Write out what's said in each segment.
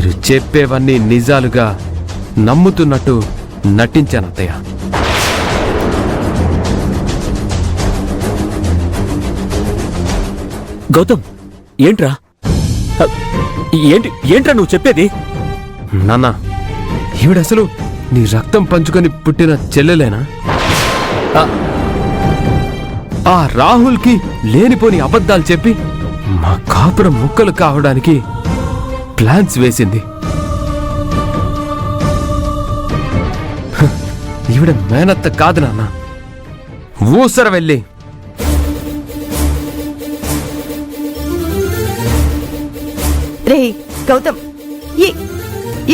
మీరు చెప్పేవన్నీ నిజాలుగా నమ్ముతున్నట్టు నటించాను అత్తయ్య. గౌతమ్, ఏంట్రా ఏంట్రా నువ్వు చెప్పేది? నాన్న, ఈవిడసలు నీ రక్తం పంచుకొని పుట్టిన చెల్లెలేనా? ఆ రాహుల్కి లేనిపోని అబద్ధాలు చెప్పి మా కాపురం ముక్కలు కావడానికి ప్లాన్స్ వేసింది. ఈవిడ మేనత్త కాదు నాన్న, ఊసర వెళ్ళి. రే గౌతమ్,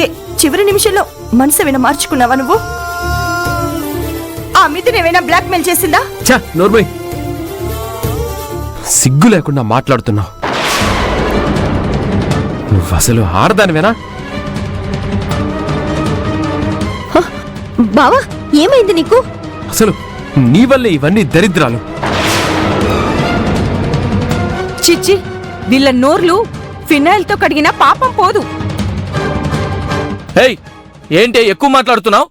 ఏ చివరి నిమిషంలో మనసు ఏమైనా మార్చుకున్నావా నువ్వు? ఆ మిథున్ ఏమైనా బ్లాక్మెయిల్ చేసిందా? ఛా, నోర్మయ్, సిగ్గు లేకుండా మాట్లాడుతున్నావు. నువ్వు అసలు ఆడదానివేనా? బావా, ఏమైంది నీకు? అసలు నీ వల్లే ఇవన్నీ దరిద్రాలు. చిచ్చి, వీళ్ళ నోర్లు ఫినాయిల్తో కడిగిన పాపం పోదు. ఏయ్, ఏంటి ఎక్కువ మాట్లాడుతున్నావు?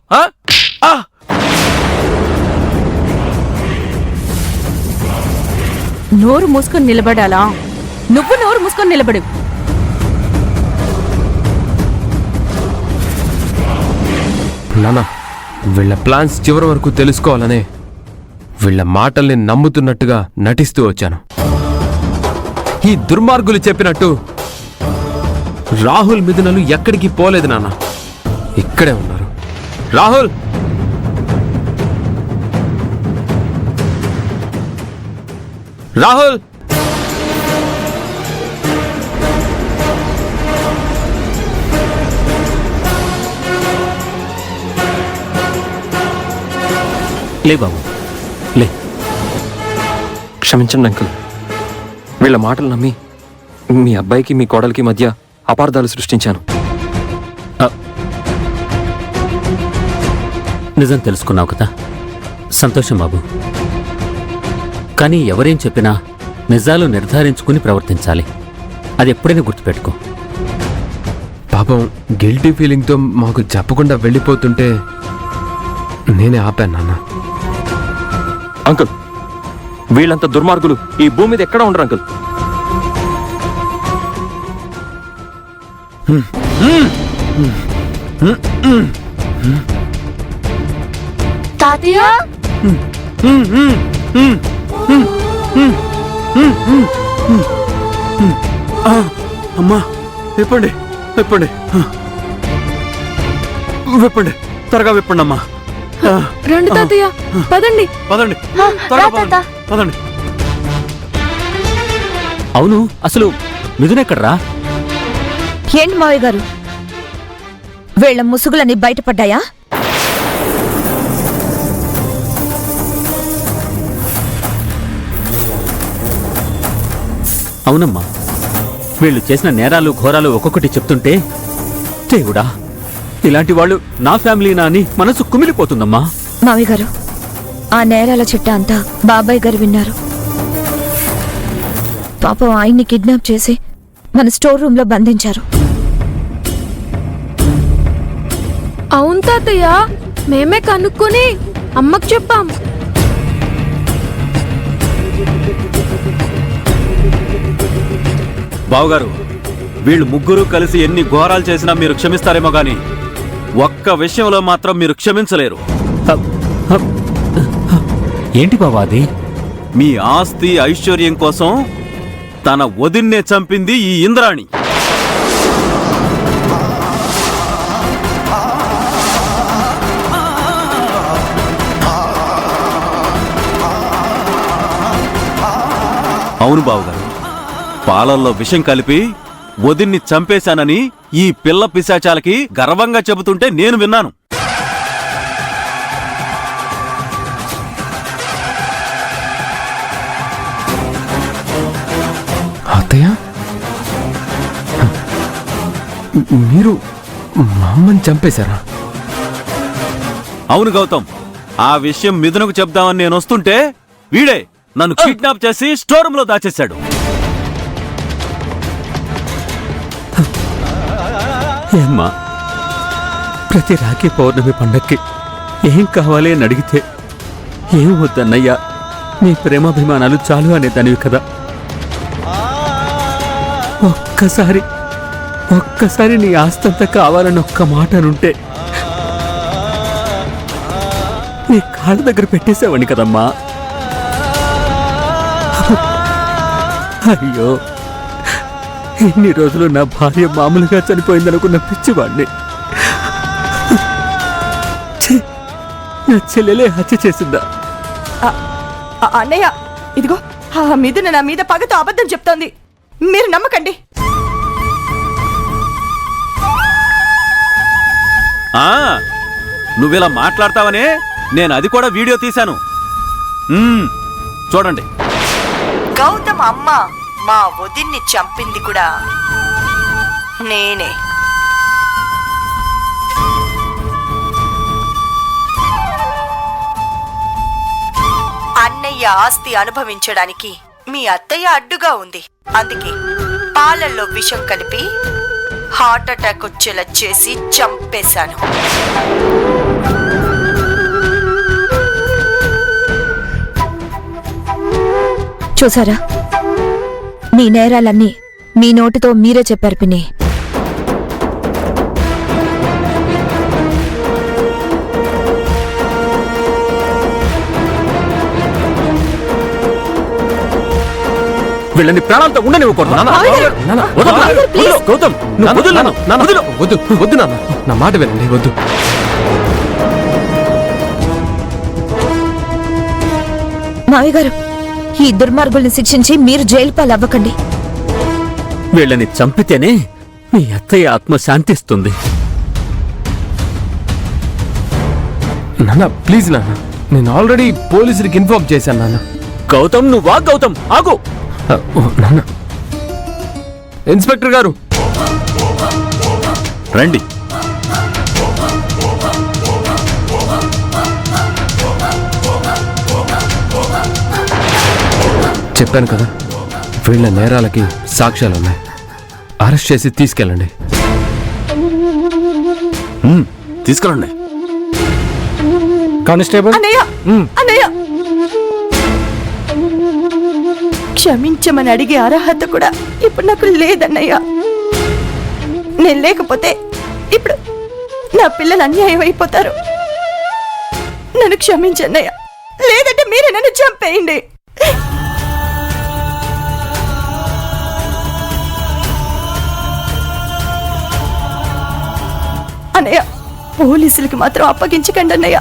నోరు మూసుకొని నిలబడాలా? నువ్వు నోరు మూసుకొని నిలబడు. నాన్న, వీళ్ళ ప్లాన్స్ చివరి వరకు తెలుసుకోవాలనే వీళ్ళ మాటల్ని నమ్ముతున్నట్టుగా నటిస్తూ వచ్చాను. ఈ దుర్మార్గులు చెప్పినట్టు రాహుల్ మిథునలు ఎక్కడికి పోలేదు నాన్న, ఇక్కడే ఉన్నారు. రాహుల్, రాహుల్, లే బాబు, లే. క్షమించండి అంకుల్, వీళ్ళ మాటలు నమ్మి మీ అబ్బాయికి మీ కోడలికి మధ్య అపార్థాలు సృష్టించాను. నిజం తెలుసుకున్నావు కదా, సంతోషం బాబు. కానీ ఎవరేం చెప్పినా నిజాలు నిర్ధారించుకుని ప్రవర్తించాలి. అది ఎప్పుడైనా గుర్తుపెట్టుకో. పాపం గిల్టీ ఫీలింగ్తో మాకు చెప్పకుండా వెళ్ళిపోతుంటే నేనే ఆపాను నాన్న. అంకుల్, వీళ్ళంత దుర్మార్గులు ఈ భూమి మీద ఎక్కడా ఉండరు అంకుల్. తాతయ్య, అమ్మా, విప్పండి, విప్పండి, విప్పండి, త్వరగా విప్పండి అమ్మా. రండి తాతయ్య, పదండి. పదండి, పదండి. అవును, అసలు మిథునెక్కడ్రా? ఏంటి మావయ్య గారు, వీళ్ళ ముసుగులన్నీ బయటపడ్డాయా? అవునమ్మా, వీళ్ళు చేసిన నేరాలు ఘోరాలు ఒక్కొక్కటి చెప్తుంటే, దేవుడా, ఇలాంటి వాళ్ళు నా ఫ్యామిలీనా అని మనసు కుమిలిపోతుందమ్మా. మావయ్య గారు, ఆ నేరాల చిట్టా అంతా బాబాయ్ గారు విన్నారు. పాపం ఆయన్ని కిడ్నాప్ చేసి మన స్టోర్ రూమ్ లో బంధించారు. అవును తాతయ్య, మేమే కనుక్కొని అమ్మకు చెప్పాం. బావగారు, వీళ్ళు ముగ్గురు కలిసి ఎన్ని ఘోరాలు చేసినా మీరు క్షమిస్తారేమో గాని ఒక్క విషయంలో మాత్రం మీరు క్షమించలేరు. ఏంటి బాబా అది? మీ ఆస్తి ఐశ్వర్యం కోసం తన వదిన్నే చంపింది ఈ ఇంద్రాణి. అవును బావగారు, పాలల్లో విషం కలిపి వదిన్ని చంపేశానని ఈ పిల్ల పిశాచాలకి గర్వంగా చెబుతుంటే నేను విన్నాను. అత్తయ్య, మీరు మా అమ్మని చంపేశారా? అవును గౌతమ్, ఆ విషయం మిథునకు చెప్దామని నేను వస్తుంటే వీడే నన్ను కిడ్నాప్ చేసి స్టోర్ రూమ్ లో దాచేశాడు. ఏమ్మా, ప్రతి రాఖీ పౌర్ణమి పండక్కి ఏం కావాలి అని అడిగితే ఏం వద్దన్నయ్యా, నీ ప్రేమాభిమానాలు చాలు అనేదానివి కదా. ఒక్కసారి నీ ఆస్తంతా కావాలని ఒక్క మాట అనుంటే నీ కాళ్ళ దగ్గర పెట్టేసేవాడిని కదమ్మా. అయ్యో, ఇన్ని రోజులు నా భార్య మామూలుగా చనిపోయిందనుకున్న పిచ్చివాడిని. ఛీ, నా చెల్లెలే హత్య చేసిందా? అన్నయ్య, ఇదిగో ఆ మిథున నా మీద పగతో అబద్ధం చెప్తోంది, మీరు నమ్మకండి. ఆ నువ్విలా మాట్లాడతావనే నేను అది కూడా వీడియో తీశాను. చూడండి. గౌతమ్ అమ్మ మా వదిన్ని చంపింది కూడా నేనే. అన్నయ్య ఆస్తి అనుభవించడానికి మీ అత్తయ్య అడ్డుగా ఉంది. అందుకే పాలల్లో విషం కలిపి హార్ట్ అటాక్ వచ్చేలా చేసి చంపేశాను. చూసారా, మీ నేరాలన్నీ మీ నోటితో మీరే చెప్పారు పిన్ని. వీళ్ళని ప్రాణాలతో ఉండనివ్వకూడదు. గౌతమ్, నువ్వు వదులు నాన్న. వద్దు వద్దు నాన్న, నా మాట వినండి, వద్దు. మావయ్య గారు, ఈ దుర్మార్గుల్ని శిక్షించి మీరు జైలు పాలు అవ్వకండి. వీళ్ళని చంపితేనే మీ అత్తయ్య ఆత్మ శాంతిస్తుంది. నాన్న ప్లీజ్ నాన్న, నేను ఆల్రెడీ పోలీసులకి ఇన్ఫార్మ్ చేశాను నాన్న. గౌతమ్, నువ్వా? గౌతమ్ ఆగు. నాన్న, ఇన్స్పెక్టర్ గారు రండి. చెప్పాను కదా, వీళ్ళ నేరాలకి సాక్ష్యాలు ఉన్నాయి. అరెస్ట్ చేసి తీసుకెళ్ళండి. తీసుకురండి. కానిస్టేబుల్. అన్నయ్య, అన్నయ్య, క్షమించమని అడిగే అర్హత కూడా ఇప్పుడు నాకు లేదన్నయ్య. నేను లేకపోతే ఇప్పుడు నా పిల్లలు అన్యాయం అయిపోతారు. నన్ను క్షమించన్నయ్య, లేదంటే మీరే నన్ను చంపేయండి. అన్నయ్య, పోలీసులకి మాత్రం అప్పగించకండి అన్నయ్య,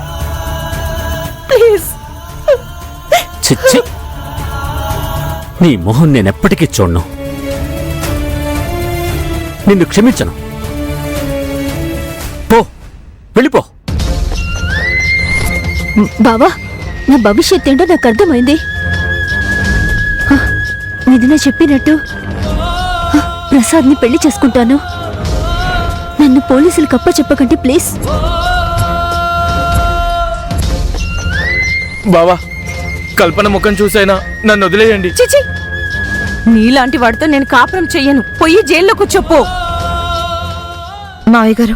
ప్లీజ్. చిచ్చి, నీ మొహం నేనెప్పటికీ చూడను. నిన్ను క్షమించను. పో, వెళ్ళిపో. బావా, నా భవిష్యత్ ఏంటో నాకు అర్థమైంది. మిథున చెప్పినట్టు ప్రసాద్ని పెళ్లి చేసుకుంటాను. నన్ను పోలీసులకు అప్పచెప్పకండి ప్లీజ్. బావా, కల్పన ముఖం చూసైనా నన్ను వదిలేయండి. చిచి, నీలాంటి వాడితో నేను కాపురం చెయ్యను. పొయ్యి జైల్లో కూర్చోపో. మావయ్య గారు,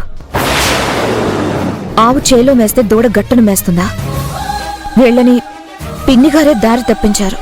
ఆవు చేలో మేస్తే దూడ గట్టును మేస్తుందా? వీళ్ళని పిన్నిగారే దారి తప్పించారు.